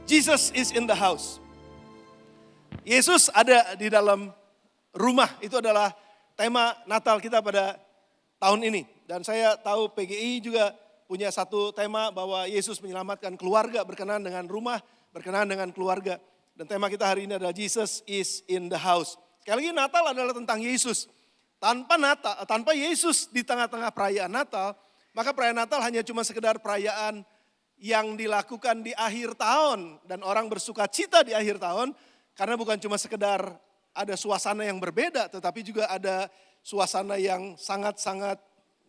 Jesus is in the house. Yesus ada di dalam rumah. Itu adalah tema Natal kita pada tahun ini. Dan saya tahu PGI juga punya satu tema bahwa Yesus menyelamatkan keluarga, berkenaan dengan rumah, berkenaan dengan keluarga. Dan tema kita hari ini adalah Jesus is in the house. Sekali lagi Natal adalah tentang Yesus. Tanpa Yesus di tengah-tengah perayaan Natal, maka perayaan Natal hanya cuma sekedar perayaan yang dilakukan di akhir tahun. Dan orang bersuka cita di akhir tahun, karena bukan cuma sekedar ada suasana yang berbeda, tetapi juga ada suasana yang sangat-sangat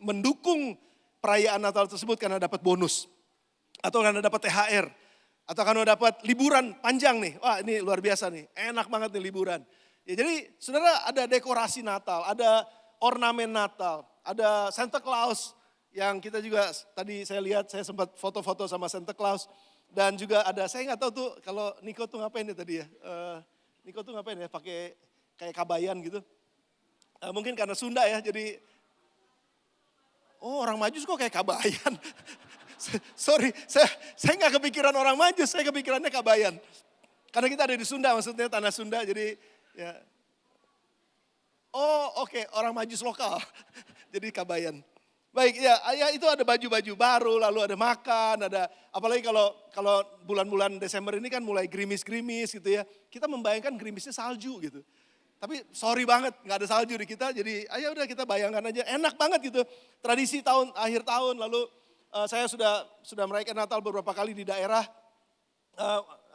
mendukung perayaan Natal tersebut karena dapat bonus. Atau karena dapat THR. Atau karena dapat liburan panjang nih. Wah ini luar biasa nih, enak banget nih liburan. Ya, jadi saudara ada dekorasi Natal, ada ornamen Natal, ada Santa Claus yang kita juga tadi saya lihat, saya sempat foto-foto sama Santa Claus. Dan juga ada, saya nggak tahu tuh kalau Niko tuh ngapain ya tadi ya. Niko tuh ngapain ya, pakai kayak kabayan gitu. Mungkin karena Sunda ya, jadi orang Majus kok kayak kabayan. Sorry, saya nggak kepikiran orang Majus, saya kepikirannya kabayan. Karena kita ada di Sunda, maksudnya tanah Sunda, jadi ya. Oke, orang Majus lokal, jadi kabayan. Baik, ya itu ada baju-baju baru, lalu ada makan, ada apalagi kalau bulan-bulan Desember ini kan mulai gerimis-gerimis gitu ya. Kita membayangkan gerimisnya salju gitu. Tapi sorry banget, nggak ada salju di kita, jadi ayo udah kita bayangkan aja, enak banget gitu. Tradisi akhir tahun, lalu saya sudah merayakan Natal beberapa kali di daerah,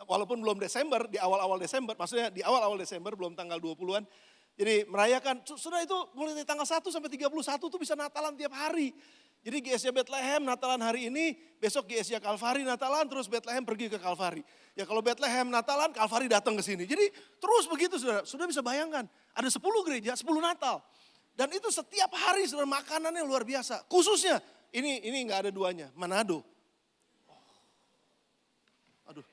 walaupun belum Desember, di awal-awal Desember, maksudnya di awal-awal Desember, belum tanggal 20-an. Jadi merayakan, sudah itu mulai dari tanggal 1 sampai 31 tuh bisa Natalan tiap hari. Jadi GSJ Bethlehem Natalan hari ini, besok GSJ Kalvari Natalan, terus Bethlehem pergi ke Kalvari. Ya kalau Bethlehem Natalan, Kalvari datang ke sini. Jadi terus begitu saudara, sudah bisa bayangkan. Ada 10 gereja, 10 Natal. Dan itu setiap hari saudara makanannya luar biasa. Khususnya, ini nggak ada duanya, Manado. Aduh.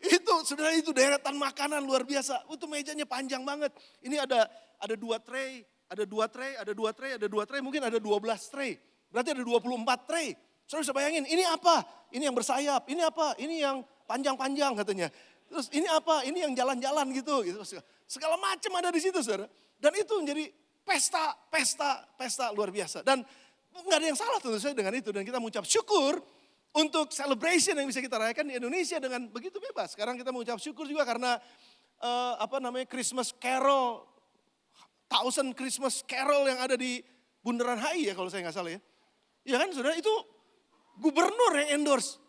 Itu deretan makanan luar biasa. Itu mejanya panjang banget. Ini ada 2 tray, ada 2 tray, ada 2 tray, ada 2 tray, mungkin ada 12 tray. Berarti ada 24 tray. Saudara bisa bayangin, ini apa? Ini yang bersayap, ini apa? Ini yang panjang-panjang katanya. Terus ini apa? Ini yang jalan-jalan gitu. Segala macam ada di situ saudara. Dan itu menjadi pesta luar biasa. Dan nggak ada yang salah tentu saja dengan itu. Dan kita mengucap syukur untuk celebration yang bisa kita rayakan di Indonesia dengan begitu bebas. Sekarang kita mengucap syukur juga karena Christmas Carol, Thousand Christmas Carol yang ada di Bundaran HI ya kalau saya nggak salah ya. Ya kan saudara, itu gubernur yang endorse.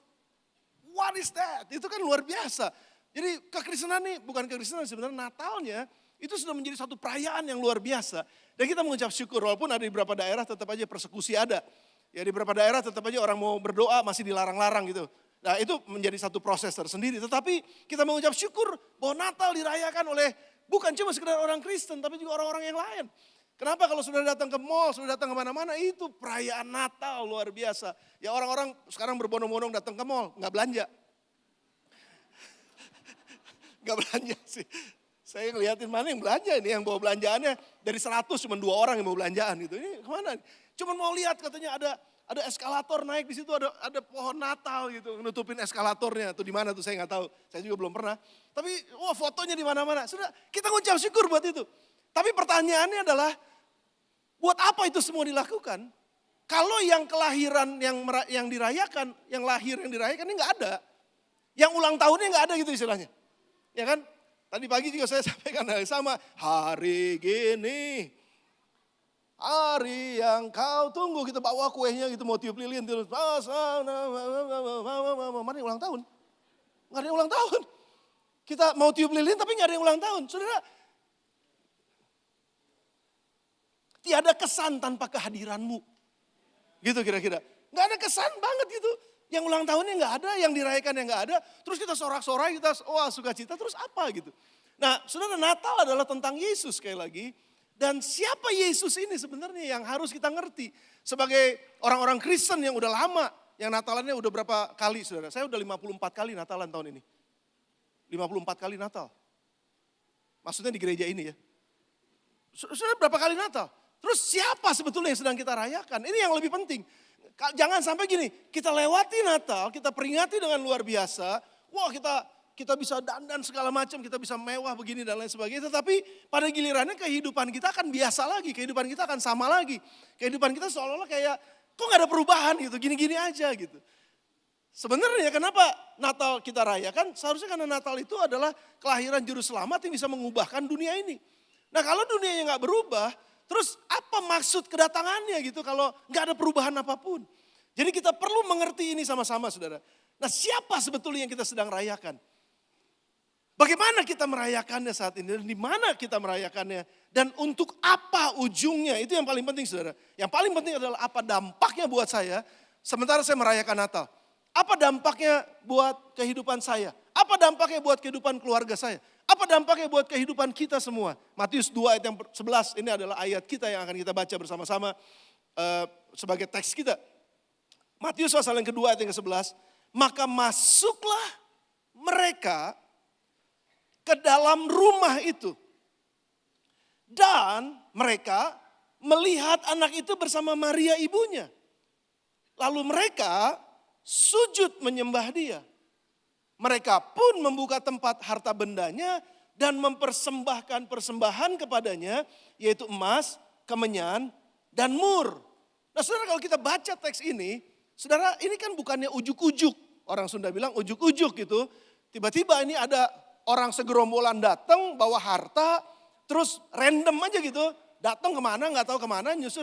What is that? Itu kan luar biasa. Jadi kekristenan nih, bukan kekristenan sebenarnya, Natalnya itu sudah menjadi satu perayaan yang luar biasa. Dan kita mengucap syukur walaupun ada di beberapa daerah tetap aja persekusi ada. Ya di beberapa daerah tetap aja orang mau berdoa masih dilarang-larang gitu. Nah itu menjadi satu proses tersendiri. Tetapi kita mengucap syukur bahwa Natal dirayakan oleh bukan cuma sekedar orang Kristen tapi juga orang-orang yang lain. Kenapa kalau sudah datang ke mall, sudah datang kemana-mana itu perayaan Natal luar biasa. Ya orang-orang sekarang berbondong-bondong datang ke mall, nggak belanja. Nggak belanja sih. Saya ngeliatin mana yang belanja ini, yang bawa belanjaannya dari 100 cuma 2 orang yang mau belanjaan gitu. Ini kemana? Cuman mau lihat katanya ada eskalator naik di situ, ada pohon Natal gitu, nutupin eskalatornya. Tuh di mana tuh saya nggak tahu, saya juga belum pernah. Tapi fotonya di mana-mana. Sudah kita ngucap syukur buat itu. Tapi pertanyaannya adalah, buat apa itu semua dilakukan? Kalau yang kelahiran yang dirayakan, yang lahir yang dirayakan ini nggak ada. Yang ulang tahunnya nggak ada gitu istilahnya. Ya kan? Tadi pagi juga saya sampaikan hal yang sama. Hari gini, hari yang kau tunggu, kita bawa kuenya gitu, mau tiup lilin. Terus, mana yang ulang tahun? Nggak ada yang ulang tahun. Kita mau tiup lilin tapi nggak ada yang ulang tahun. Saudara, tiada kesan tanpa kehadiranmu. Gitu kira-kira. Nggak ada kesan banget gitu. Yang ulang tahunnya nggak ada, yang dirayakan yang nggak ada. Terus kita sorak-sorai, kita sukacita, terus apa gitu. Nah saudara, Natal adalah tentang Yesus sekali lagi. Dan siapa Yesus ini sebenarnya yang harus kita ngerti. Sebagai orang-orang Kristen yang udah lama, yang Natalannya udah berapa kali saudara. Saya udah 54 kali Natalan tahun ini. 54 kali Natal. Maksudnya di gereja ini ya. Saudara berapa kali Natal? Terus siapa sebetulnya yang sedang kita rayakan? Ini yang lebih penting. Jangan sampai gini, kita lewati Natal, kita peringati dengan luar biasa. wah kita bisa dandan segala macam, kita bisa mewah begini dan lain sebagainya. Tetapi pada gilirannya kehidupan kita akan biasa lagi, kehidupan kita akan sama lagi. Kehidupan kita seolah-olah kayak, kok gak ada perubahan gitu, gini-gini aja gitu. Sebenarnya kenapa Natal kita rayakan? Seharusnya karena Natal itu adalah kelahiran juru selamat yang bisa mengubahkan dunia ini. Nah kalau dunianya gak berubah, terus apa maksud kedatangannya gitu kalau gak ada perubahan apapun. Jadi kita perlu mengerti ini sama-sama saudara. Nah siapa sebetulnya yang kita sedang rayakan? Bagaimana kita merayakannya saat ini dan di mana kita merayakannya dan untuk apa ujungnya, itu yang paling penting saudara. Yang paling penting adalah apa dampaknya buat saya sementara saya merayakan Natal. Apa dampaknya buat kehidupan saya? Apa dampaknya buat kehidupan keluarga saya? Apa dampaknya buat kehidupan kita semua? Matius 2 ayat yang 11 ini adalah ayat kita yang akan kita baca bersama-sama sebagai teks kita. Matius pasal yang kedua ayat yang ke-11. Maka masuklah mereka ke dalam rumah itu. Dan mereka melihat anak itu bersama Maria ibunya. Lalu mereka sujud menyembah dia. Mereka pun membuka tempat harta bendanya dan mempersembahkan persembahan kepadanya, yaitu emas, kemenyan, dan mur. Nah saudara kalau kita baca teks ini, saudara ini kan bukannya ujuk-ujuk. Orang Sunda bilang ujuk-ujuk gitu. Tiba-tiba ini ada orang segerombolan datang bawa harta, terus random aja gitu. Datang kemana nggak tahu kemana, nyusur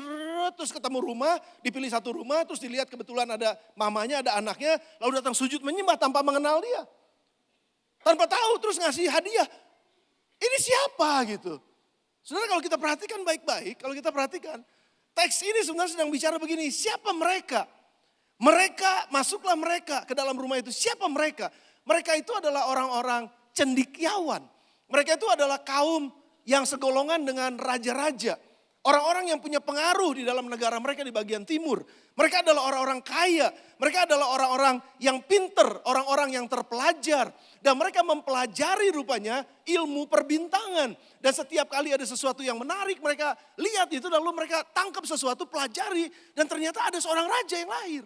terus ketemu rumah, dipilih satu rumah, terus dilihat kebetulan ada mamanya, ada anaknya, lalu datang sujud menyembah tanpa mengenal dia. Tanpa tahu terus ngasih hadiah. Ini siapa gitu. Saudara kalau kita perhatikan baik-baik, kalau kita perhatikan, teks ini sebenarnya sedang bicara begini, siapa mereka? Masuklah mereka ke dalam rumah itu. Siapa mereka? Mereka itu adalah orang-orang cendekiawan. Mereka itu adalah kaum yang segolongan dengan raja-raja. Orang-orang yang punya pengaruh di dalam negara mereka di bagian timur. Mereka adalah orang-orang kaya. Mereka adalah orang-orang yang pinter, orang-orang yang terpelajar. Dan mereka mempelajari rupanya ilmu perbintangan. Dan setiap kali ada sesuatu yang menarik mereka lihat itu lalu mereka tangkap sesuatu, pelajari. Dan ternyata ada seorang raja yang lahir.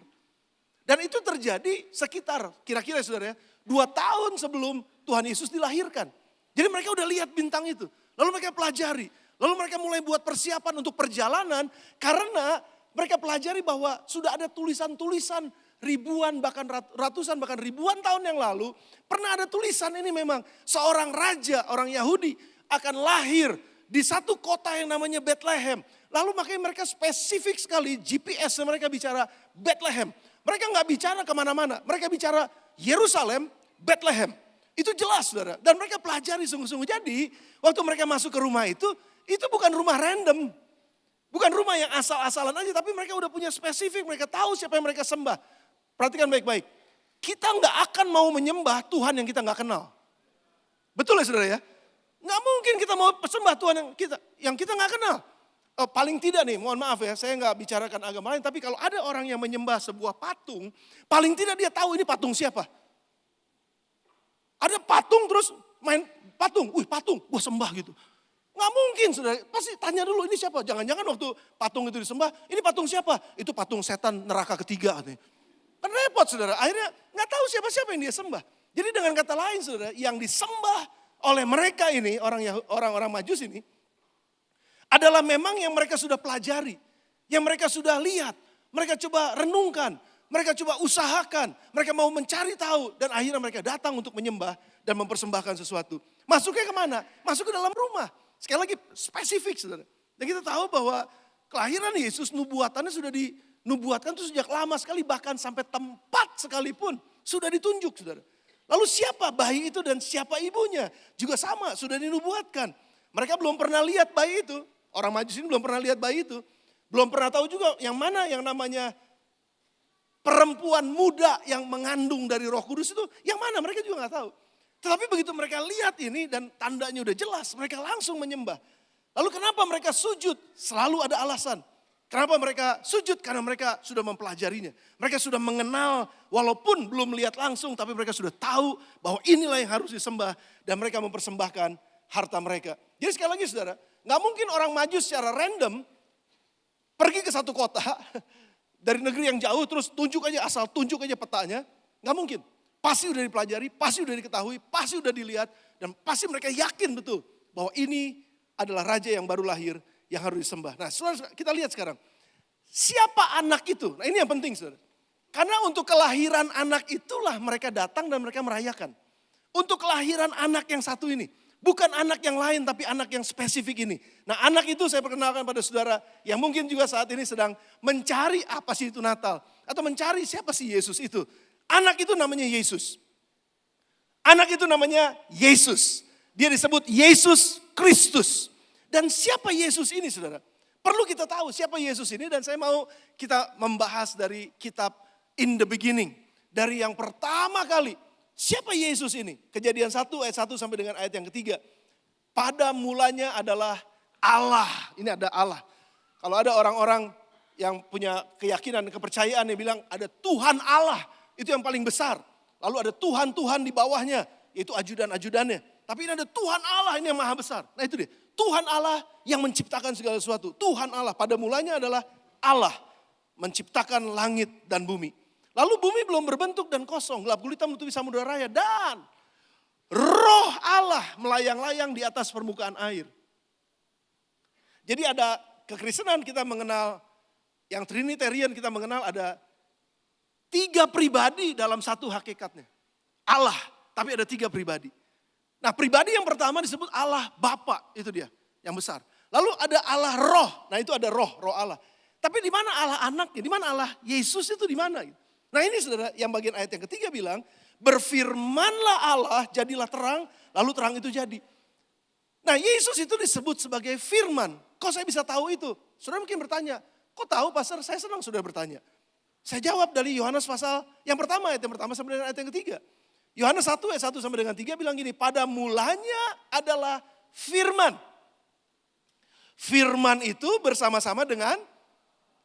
Dan itu terjadi sekitar kira-kira saudara ya, 2 tahun sebelum Tuhan Yesus dilahirkan. Jadi mereka udah lihat bintang itu. Lalu mereka pelajari. Lalu mereka mulai buat persiapan untuk perjalanan. Karena mereka pelajari bahwa sudah ada tulisan-tulisan ribuan bahkan ratusan bahkan ribuan tahun yang lalu. Pernah ada tulisan ini memang seorang raja orang Yahudi akan lahir di satu kota yang namanya Bethlehem. Lalu makanya mereka spesifik sekali GPS mereka bicara Bethlehem. Mereka nggak bicara kemana-mana. Mereka bicara Yerusalem, Bethlehem. Itu jelas saudara. Dan mereka pelajari sungguh-sungguh. Jadi waktu mereka masuk ke rumah itu bukan rumah random. Bukan rumah yang asal-asalan aja. Tapi mereka udah punya spesifik. Mereka tahu siapa yang mereka sembah. Perhatikan baik-baik. Kita nggak akan mau menyembah Tuhan yang kita nggak kenal. Betul ya saudara ya? Nggak mungkin kita mau sembah Tuhan yang kita nggak kenal. Paling tidak nih, mohon maaf ya, saya nggak bicarakan agama lain. Tapi kalau ada orang yang menyembah sebuah patung, paling tidak dia tahu ini patung siapa. Ada patung terus main patung, patung, wah sembah gitu. Nggak mungkin saudara, pasti tanya dulu ini siapa. Jangan-jangan waktu patung itu disembah, ini patung siapa? Itu patung setan neraka ketiga. Kan repot saudara, akhirnya nggak tahu siapa-siapa yang dia sembah. Jadi dengan kata lain saudara, yang disembah oleh mereka ini, orang-orang Majus ini, adalah memang yang mereka sudah pelajari, yang mereka sudah lihat, mereka coba renungkan, mereka coba usahakan, mereka mau mencari tahu dan akhirnya mereka datang untuk menyembah dan mempersembahkan sesuatu. Masuknya kemana? Masuk ke dalam rumah. Sekali lagi spesifik saudara. Dan kita tahu bahwa kelahiran Yesus nubuatannya sudah dinubuatkan itu sejak lama sekali, bahkan sampai tempat sekalipun sudah ditunjuk saudara. Lalu siapa bayi itu dan siapa ibunya? Juga sama, sudah dinubuatkan. Mereka belum pernah lihat bayi itu. Orang Majus ini belum pernah lihat bayi itu. Belum pernah tahu juga yang mana yang namanya perempuan muda yang mengandung dari Roh Kudus itu. Yang mana mereka juga gak tahu. Tetapi begitu mereka lihat ini dan tandanya udah jelas. Mereka langsung menyembah. Lalu kenapa mereka sujud? Selalu ada alasan. Kenapa mereka sujud? Karena mereka sudah mempelajarinya. Mereka sudah mengenal walaupun belum lihat langsung. Tapi mereka sudah tahu bahwa inilah yang harus disembah. Dan mereka mempersembahkan harta mereka. Jadi sekali lagi saudara, gak mungkin orang Majus secara random pergi ke satu kota dari negeri yang jauh terus tunjuk aja petanya. Gak mungkin. pasti udah dipelajari, pasti udah diketahui, pasti udah dilihat. Dan pasti mereka yakin betul bahwa ini adalah raja yang baru lahir yang harus disembah. Nah saudara, kita lihat sekarang. Siapa anak itu? Nah ini yang penting saudara. Karena untuk kelahiran anak itulah mereka datang dan mereka merayakan. Untuk kelahiran anak yang satu ini. Bukan anak yang lain tapi anak yang spesifik ini. Nah anak itu saya perkenalkan pada saudara yang mungkin juga saat ini sedang mencari apa sih itu Natal. Atau mencari siapa sih Yesus itu. Anak itu namanya Yesus. Anak itu namanya Yesus. Dia disebut Yesus Kristus. Dan siapa Yesus ini saudara? Perlu kita tahu siapa Yesus ini dan saya mau kita membahas dari kitab In the Beginning. Dari yang pertama kali. Siapa Yesus ini? Kejadian 1 ayat 1 sampai dengan ayat yang ketiga. Pada mulanya adalah Allah. Ini ada Allah. Kalau ada orang-orang yang punya keyakinan, kepercayaan yang bilang ada Tuhan Allah. Itu yang paling besar. Lalu ada Tuhan-Tuhan di bawahnya. Yaitu ajudan-ajudannya. Tapi ini ada Tuhan Allah ini yang maha besar. Nah itu dia. Tuhan Allah yang menciptakan segala sesuatu. Tuhan Allah pada mulanya adalah Allah. Menciptakan langit dan bumi. Lalu bumi belum berbentuk dan kosong, gelap gulita menutupi samudera raya dan roh Allah melayang-layang di atas permukaan air. Jadi ada kekristenan kita mengenal, yang Trinitarian kita mengenal ada 3 pribadi dalam satu hakikatnya. Allah, tapi ada 3 pribadi. Nah pribadi yang pertama disebut Allah Bapa, itu dia yang besar. Lalu ada Allah Roh, nah itu ada roh Allah. Tapi di mana Allah anaknya, di mana Allah Yesus itu di mana? Nah ini saudara yang bagian ayat yang ketiga bilang, berfirmanlah Allah jadilah terang, lalu terang itu jadi. Nah Yesus itu disebut sebagai firman. Kok saya bisa tahu itu? Saudara mungkin bertanya, kok tahu pastor? Saya senang sudah bertanya. Saya jawab dari Yohanes pasal yang pertama, ayat yang pertama sampai dengan ayat yang ketiga. Yohanes 1 ayat 1 sampai dengan 3 bilang gini, pada mulanya adalah firman. Firman itu bersama-sama dengan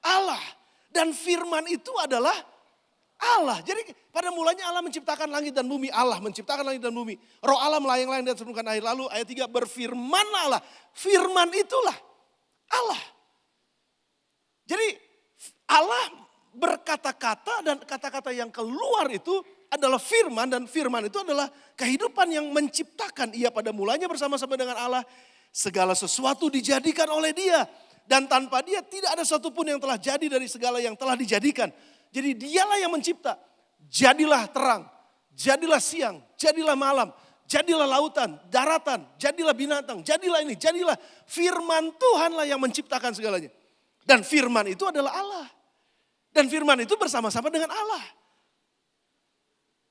Allah. Dan firman itu adalah Allah. Jadi pada mulanya Allah menciptakan langit dan bumi. Allah menciptakan langit dan bumi. Roh Allah melayang-layang dan permukaan air. Lalu ayat 3 berfirmanlah Allah. Firman itulah Allah. Jadi Allah berkata-kata dan kata-kata yang keluar itu adalah firman. Dan firman itu adalah kehidupan yang menciptakan. Ia pada mulanya bersama-sama dengan Allah. Segala sesuatu dijadikan oleh dia. Dan tanpa dia tidak ada satupun yang telah jadi dari segala yang telah dijadikan. Jadi dialah yang mencipta. Jadilah terang, jadilah siang, jadilah malam, jadilah lautan, daratan, jadilah binatang, jadilah ini, jadilah. Firman Tuhanlah yang menciptakan segalanya. Dan firman itu adalah Allah. Dan firman itu bersama-sama dengan Allah.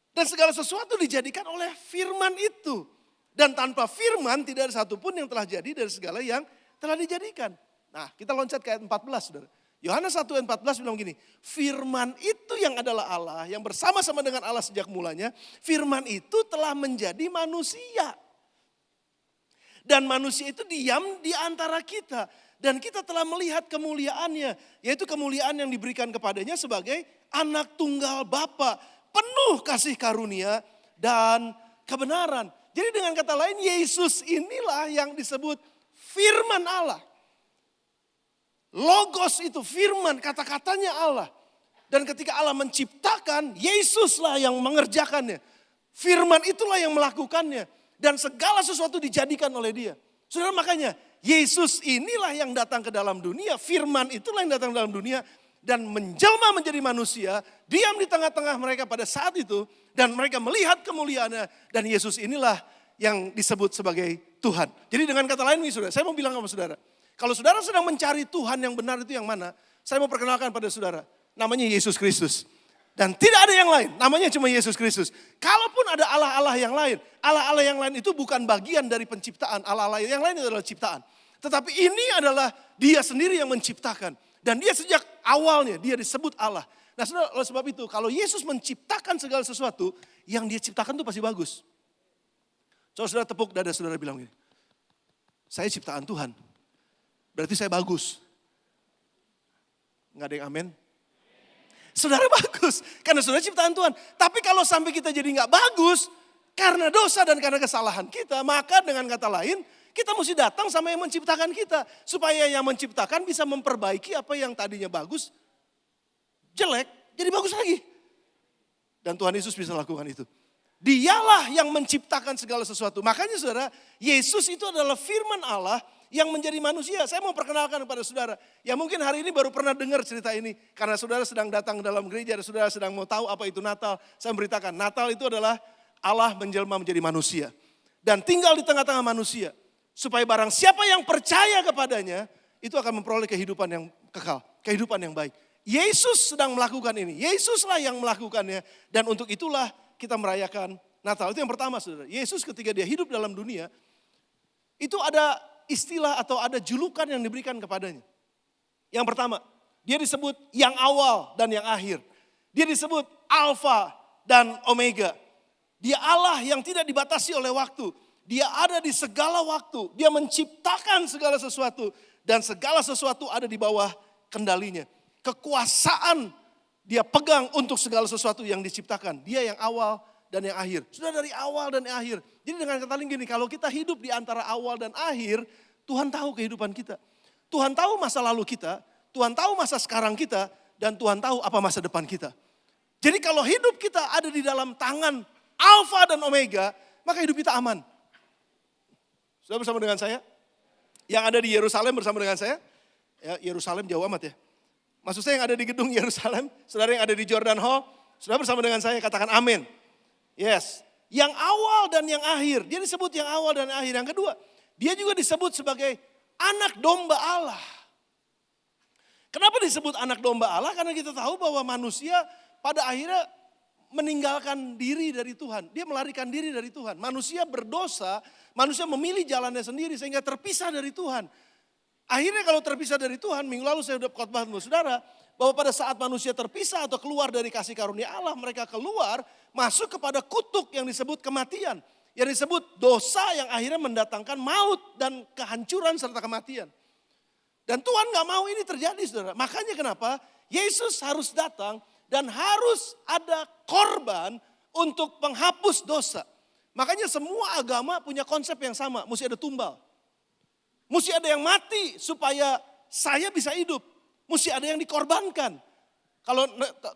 Dan segala sesuatu dijadikan oleh firman itu. Dan tanpa firman tidak ada satupun yang telah jadi dari segala yang telah dijadikan. Nah kita loncat ke ayat 14 saudara. Yohanes 1 ayat 14 bilang gini, firman itu yang adalah Allah, yang bersama-sama dengan Allah sejak mulanya, firman itu telah menjadi manusia. Dan manusia itu diam di antara kita. Dan kita telah melihat kemuliaannya, yaitu kemuliaan yang diberikan kepadanya sebagai anak tunggal Bapa, penuh kasih karunia dan kebenaran. Jadi dengan kata lain, Yesus inilah yang disebut firman Allah. Logos itu firman, kata-katanya Allah. Dan ketika Allah menciptakan, Yesuslah yang mengerjakannya. Firman itulah yang melakukannya. Dan segala sesuatu dijadikan oleh dia. Saudara makanya, Yesus inilah yang datang ke dalam dunia. Firman itulah yang datang ke dalam dunia. Dan menjelma menjadi manusia. Diam di tengah-tengah mereka pada saat itu. Dan mereka melihat kemuliaannya. Dan Yesus inilah yang disebut sebagai Tuhan. Jadi dengan kata lain, saudara, saya mau bilang sama saudara. Kalau saudara sedang mencari Tuhan yang benar itu yang mana? Saya mau perkenalkan pada saudara. Namanya Yesus Kristus. Dan tidak ada yang lain. Namanya cuma Yesus Kristus. Kalaupun ada Allah-Allah yang lain. Allah-Allah yang lain itu bukan bagian dari penciptaan. Allah-Allah yang lain adalah ciptaan. Tetapi ini adalah dia sendiri yang menciptakan. Dan dia sejak awalnya dia disebut Allah. Nah saudara, oleh sebab itu kalau Yesus menciptakan segala sesuatu. Yang dia ciptakan itu pasti bagus. Coba saudara tepuk dada saudara bilang gini. Saya ciptaan Tuhan. Berarti saya bagus. Nggak ada yang amin? Saudara bagus. Karena saudara ciptaan Tuhan. Tapi kalau sampai kita jadi nggak bagus. Karena dosa dan karena kesalahan kita. Maka dengan kata lain. Kita mesti datang sama yang menciptakan kita. Supaya yang menciptakan bisa memperbaiki apa yang tadinya bagus. Jelek. Jadi bagus lagi. Dan Tuhan Yesus bisa lakukan itu. Dialah yang menciptakan segala sesuatu. Makanya saudara, Yesus itu adalah firman Allah yang menjadi manusia. Saya mau perkenalkan kepada saudara. Ya mungkin hari ini baru pernah dengar cerita ini. Karena saudara sedang datang ke dalam gereja dan saudara sedang mau tahu apa itu Natal. Saya memberitakan, Natal itu adalah Allah menjelma menjadi manusia. Dan tinggal di tengah-tengah manusia. Supaya barang siapa yang percaya kepadanya, itu akan memperoleh kehidupan yang kekal. Kehidupan yang baik. Yesus sedang melakukan ini. Yesuslah yang melakukannya. Dan untuk itulah kita merayakan Natal. Itu yang pertama saudara. Yesus ketika dia hidup dalam dunia, itu ada istilah atau ada julukan yang diberikan kepadanya. Yang pertama, dia disebut yang awal dan yang akhir. Dia disebut Alfa dan Omega. Dia Allah yang tidak dibatasi oleh waktu. Dia ada di segala waktu. Dia menciptakan segala sesuatu. Dan segala sesuatu ada di bawah kendalinya. Kekuasaan dia pegang untuk segala sesuatu yang diciptakan. Dia yang awal dan yang akhir. Sudah dari awal dan akhir. Jadi dengan kata lain gini, kalau kita hidup di antara awal dan akhir, Tuhan tahu kehidupan kita. Tuhan tahu masa lalu kita, Tuhan tahu masa sekarang kita, dan Tuhan tahu apa masa depan kita. Jadi kalau hidup kita ada di dalam tangan Alfa dan Omega, maka hidup kita aman. Sudah bersama dengan saya? Yang ada di Yerusalem bersama dengan saya? Ya, Yerusalem jauh amat ya. Maksud saya yang ada di gedung Yerusalem, saudara yang ada di Jordan Hall, saudara bersama dengan saya katakan amin. Yes, yang awal dan yang akhir, dia disebut yang awal dan yang akhir. Yang kedua, dia juga disebut sebagai anak domba Allah. Kenapa disebut anak domba Allah? Karena kita tahu bahwa manusia pada akhirnya meninggalkan diri dari Tuhan. Dia melarikan diri dari Tuhan. Manusia berdosa, manusia memilih jalannya sendiri sehingga terpisah dari Tuhan. Akhirnya kalau terpisah dari Tuhan, minggu lalu saya sudah khotbah sama saudara, bahwa pada saat manusia terpisah atau keluar dari kasih karunia Allah, mereka keluar masuk kepada kutuk yang disebut kematian. Yang disebut dosa yang akhirnya mendatangkan maut dan kehancuran serta kematian. Dan Tuhan gak mau ini terjadi saudara. Makanya kenapa Yesus harus datang dan harus ada korban untuk penghapus dosa. Makanya semua agama punya konsep yang sama, mesti ada tumbal. Mesti ada yang mati supaya saya bisa hidup. Mesti ada yang dikorbankan. Kalau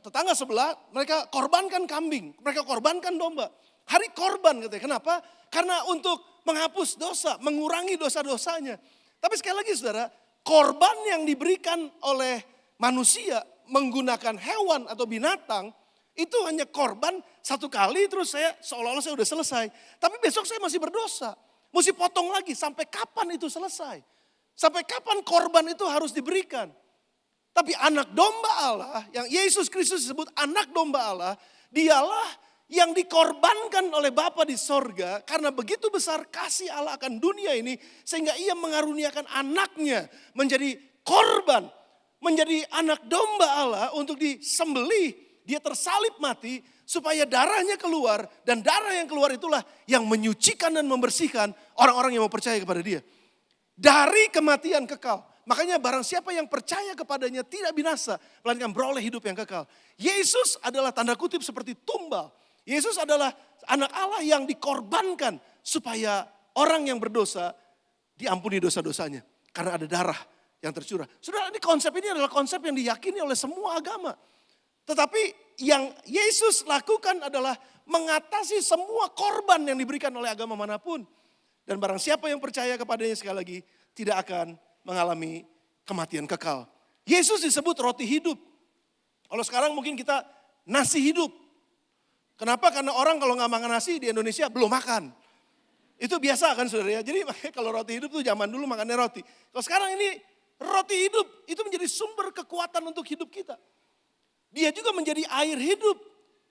tetangga sebelah mereka korbankan kambing, mereka korbankan domba. Hari korban katanya. Kenapa? Karena untuk menghapus dosa, mengurangi dosa-dosanya. Tapi sekali lagi saudara, korban yang diberikan oleh manusia menggunakan hewan atau binatang, itu hanya korban satu kali terus saya seolah-olah saya udah selesai. Tapi besok saya masih berdosa. Mesti potong lagi, sampai kapan itu selesai? Sampai kapan korban itu harus diberikan? Tapi anak domba Allah, yang Yesus Kristus disebut anak domba Allah, dialah yang dikorbankan oleh Bapa di sorga. Karena begitu besar kasih Allah akan dunia ini, sehingga ia mengaruniakan anaknya menjadi korban. Menjadi anak domba Allah untuk disembelih, dia tersalib mati. Supaya darahnya keluar dan darah yang keluar itulah yang menyucikan dan membersihkan orang-orang yang mau percaya kepada dia. Dari kematian kekal. Makanya barang siapa yang percaya kepadanya tidak binasa, melainkan beroleh hidup yang kekal. Yesus adalah tanda kutip seperti tumbal. Yesus adalah anak Allah yang dikorbankan supaya orang yang berdosa diampuni dosa-dosanya. Karena ada darah yang tercurah. Saudara, konsep ini adalah konsep yang diyakini oleh semua agama. Tetapi yang Yesus lakukan adalah mengatasi semua korban yang diberikan oleh agama manapun. Dan barang siapa yang percaya kepadanya sekali lagi tidak akan mengalami kematian kekal. Yesus disebut roti hidup. Kalau sekarang mungkin kita nasi hidup. Kenapa? Karena orang kalau nggak makan nasi di Indonesia belum makan. Itu biasa kan saudara ya. Jadi makanya kalau roti hidup tuh zaman dulu makannya roti. Kalau sekarang ini roti hidup itu menjadi sumber kekuatan untuk hidup kita. Dia juga menjadi air hidup.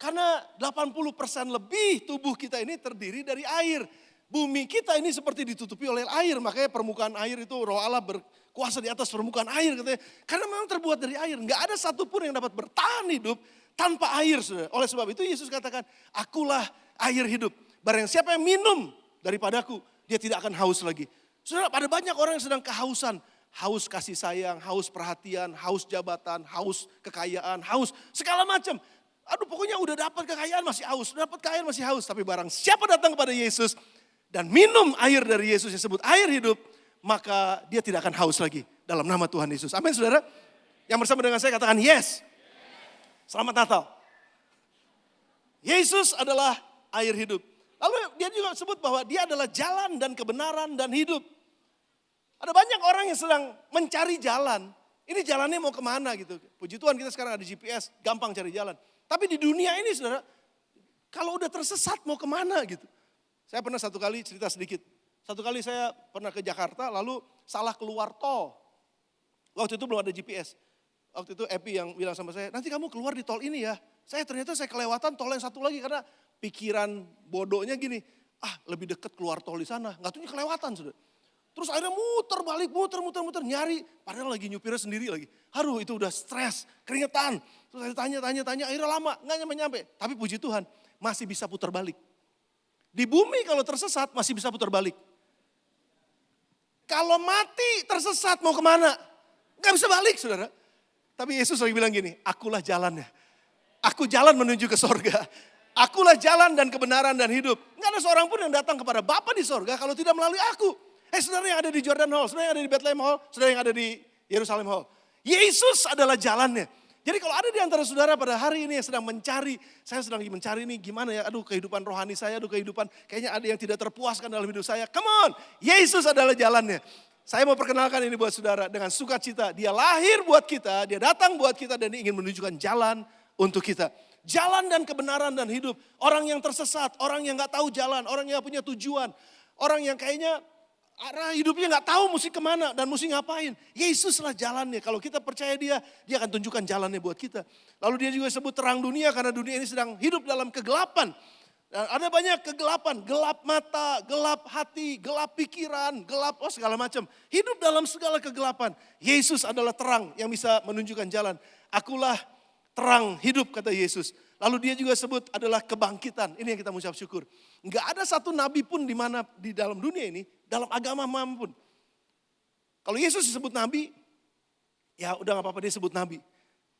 Karena 80% lebih tubuh kita ini terdiri dari air. Bumi kita ini seperti ditutupi oleh air. Makanya permukaan air itu roh Allah berkuasa di atas permukaan air. Katanya. Karena memang terbuat dari air. Enggak ada satupun yang dapat bertahan hidup tanpa air. Saudara. Oleh sebab itu Yesus katakan, akulah air hidup. Barang siapa yang minum daripadaku, dia tidak akan haus lagi. Saudara, pada banyak orang yang sedang kehausan. Haus kasih sayang, haus perhatian, haus jabatan, haus kekayaan, haus segala macam. Aduh pokoknya udah dapat kekayaan masih haus, udah dapat kekayaan masih haus. Tapi barang siapa datang kepada Yesus dan minum air dari Yesus yang disebut air hidup, maka dia tidak akan haus lagi dalam nama Tuhan Yesus. Amin saudara. Yang bersama dengan saya katakan yes. Selamat Natal. Yesus adalah air hidup. Lalu dia juga sebut bahwa dia adalah jalan dan kebenaran dan hidup. Ada banyak orang yang sedang mencari jalan. Ini jalannya mau kemana gitu. Puji Tuhan kita sekarang ada GPS, gampang cari jalan. Tapi di dunia ini saudara, kalau udah tersesat mau kemana gitu. Saya pernah satu kali cerita sedikit. Satu kali saya pernah ke Jakarta lalu salah keluar tol. Waktu itu belum ada GPS. Waktu itu Epi yang bilang sama saya, nanti kamu keluar di tol ini ya. Ternyata saya kelewatan tol yang satu lagi karena pikiran bodohnya gini. Lebih dekat keluar tol di sana. Nggak tahunya kelewatan sudah. Terus akhirnya muter balik, muter, nyari. Padahal lagi nyupirnya sendiri lagi. Aduh itu udah stres, keringetan. Terus saya tanya, akhirnya lama, nggak nyampe. Tapi puji Tuhan, masih bisa putar balik. Di bumi kalau tersesat masih bisa putar balik. Kalau mati tersesat mau kemana? Nggak bisa balik saudara. Tapi Yesus lagi bilang gini, akulah jalannya. Aku jalan menuju ke sorga. Akulah jalan dan kebenaran dan hidup. Nggak ada seorang pun yang datang kepada Bapa di sorga kalau tidak melalui aku. Saudara yang ada di Jordan Hall, saudara yang ada di Bethlehem Hall, saudara yang ada di Yerusalem Hall. Yesus adalah jalannya. Jadi kalau ada di antara saudara pada hari ini yang sedang mencari, saya sedang mencari nih gimana ya, kehidupan rohani saya, kehidupan kayaknya ada yang tidak terpuaskan dalam hidup saya. Come on, Yesus adalah jalannya. Saya mau perkenalkan ini buat saudara dengan sukacita. Dia lahir buat kita, dia datang buat kita dan dia ingin menunjukkan jalan untuk kita. Jalan dan kebenaran dan hidup. Orang yang tersesat, orang yang gak tahu jalan, orang yang gak punya tujuan. Orang yang kayaknya arah hidupnya gak tahu mesti kemana dan mesti ngapain. Yesuslah jalannya. Kalau kita percaya dia akan tunjukkan jalannya buat kita. Lalu dia juga sebut terang dunia karena dunia ini sedang hidup dalam kegelapan. Dan ada banyak kegelapan, gelap mata, gelap hati, gelap pikiran, gelap segala macam. Hidup dalam segala kegelapan. Yesus adalah terang yang bisa menunjukkan jalan. Akulah terang hidup kata Yesus. Lalu dia juga sebut adalah kebangkitan. Ini yang kita mengucap syukur. Enggak ada satu nabi pun di mana di dalam dunia ini, dalam agama manapun. Kalau Yesus disebut nabi, ya udah gak apa-apa dia sebut nabi.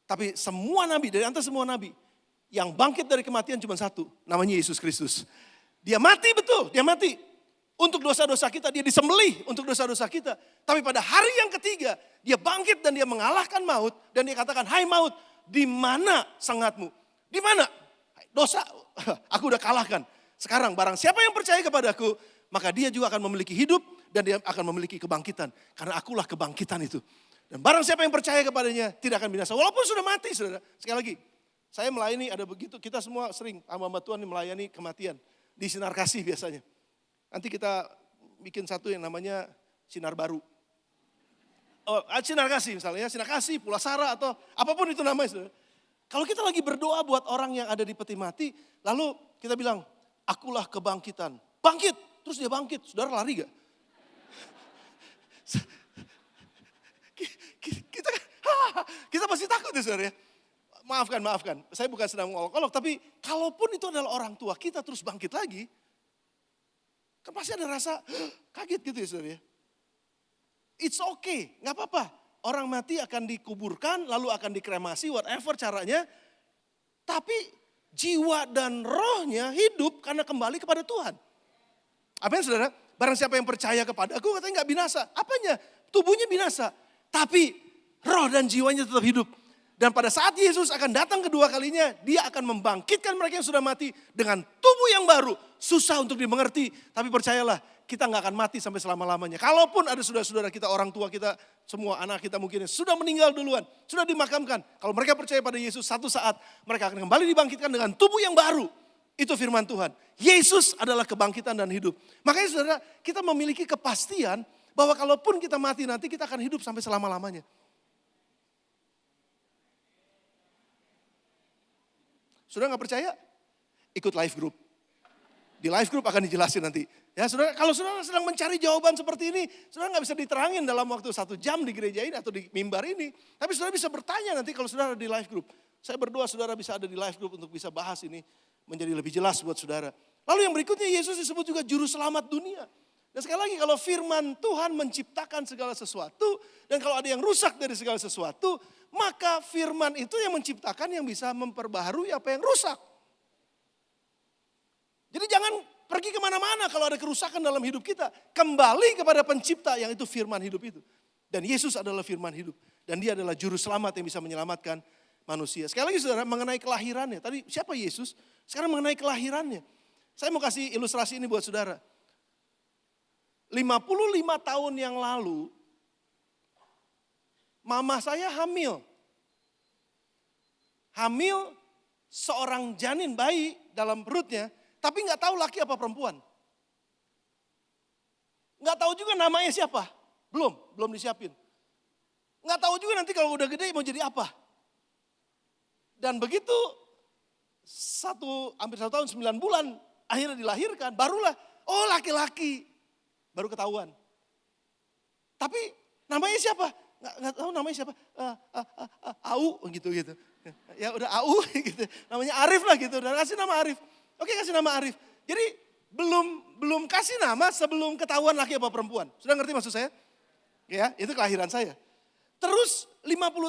Tapi semua nabi, dari antara semua nabi, yang bangkit dari kematian cuma satu, namanya Yesus Kristus. Dia mati betul, dia mati. Untuk dosa-dosa kita, dia disembelih untuk dosa-dosa kita. Tapi pada hari yang ketiga, dia bangkit dan dia mengalahkan maut. Dan dia katakan, hai maut, di mana sangatmu? Di mana? Dosa, aku udah kalahkan. Sekarang barang siapa yang percaya kepadaku, maka dia juga akan memiliki hidup dan dia akan memiliki kebangkitan. Karena akulah kebangkitan itu. Dan barang siapa yang percaya kepadanya tidak akan binasa. Walaupun sudah mati saudara. Sekali lagi, saya melayani ada begitu, kita semua sering hamba Tuhan melayani kematian. Di Sinar Kasih biasanya. Nanti kita bikin satu yang namanya Sinar Baru. Sinar Kasih misalnya, Sinar Kasih, Pulasara atau apapun itu namanya saudara. Kalau kita lagi berdoa buat orang yang ada di peti mati, lalu kita bilang, akulah kebangkitan. Bangkit, terus dia bangkit, saudara lari gak? Kita pasti takut ya saudara ya. Maafkan, saya bukan sedang mengolok-olok, tapi kalaupun itu adalah orang tua kita terus bangkit lagi, kan pasti ada rasa kaget gitu ya saudara ya. It's okay, gak apa-apa. Orang mati akan dikuburkan, lalu akan dikremasi, whatever caranya. Tapi jiwa dan rohnya hidup karena kembali kepada Tuhan. Amin saudara? Barang siapa yang percaya kepada aku katanya gak binasa. Apanya? Tubuhnya binasa. Tapi roh dan jiwanya tetap hidup. Dan pada saat Yesus akan datang kedua kalinya, dia akan membangkitkan mereka yang sudah mati dengan tubuh yang baru. Susah untuk dimengerti, tapi percayalah kita gak akan mati sampai selama-lamanya. Kalaupun ada saudara-saudara kita, orang tua kita, semua anak kita mungkin sudah meninggal duluan, sudah dimakamkan. Kalau mereka percaya pada Yesus, satu saat mereka akan kembali dibangkitkan dengan tubuh yang baru. Itu firman Tuhan. Yesus adalah kebangkitan dan hidup. Makanya saudara, kita memiliki kepastian bahwa kalaupun kita mati nanti kita akan hidup sampai selama-lamanya. Saudara gak percaya? Ikut life group. Di life group akan dijelasin nanti. Ya saudara, kalau saudara sedang mencari jawaban seperti ini, saudara gak bisa diterangin dalam waktu 1 jam di gereja ini atau di mimbar ini. Tapi saudara bisa bertanya nanti kalau saudara di life group. Saya berdoa saudara bisa ada di life group untuk bisa bahas ini menjadi lebih jelas buat saudara. Lalu yang berikutnya Yesus disebut juga juru selamat dunia. Dan sekali lagi kalau firman Tuhan menciptakan segala sesuatu, dan kalau ada yang rusak dari segala sesuatu, maka firman itu yang menciptakan yang bisa memperbaharui apa yang rusak. Jadi jangan pergi kemana-mana kalau ada kerusakan dalam hidup kita. Kembali kepada pencipta yang itu firman hidup itu. Dan Yesus adalah firman hidup. Dan dia adalah juru selamat yang bisa menyelamatkan manusia. Sekali lagi saudara, mengenai kelahirannya. Tadi siapa Yesus? Sekarang mengenai kelahirannya. Saya mau kasih ilustrasi ini buat saudara. 55 tahun yang lalu, mama saya hamil. Hamil seorang janin bayi dalam perutnya, tapi nggak tahu laki apa perempuan. Nggak tahu juga namanya siapa. Belum disiapin. Nggak tahu juga nanti kalau udah gede mau jadi apa. Dan begitu hampir 1 tahun 9 bulan akhirnya dilahirkan, barulah oh laki-laki. Baru ketahuan. Tapi namanya siapa? Nggak tahu namanya siapa. Au gitu. Ya udah Au gitu. Namanya Arif lah gitu. Dan kasih nama Arif. Oke, kasih nama Arif. Jadi belum kasih nama sebelum ketahuan laki apa perempuan. Sudah ngerti maksud saya? Ya, itu kelahiran saya. Terus 54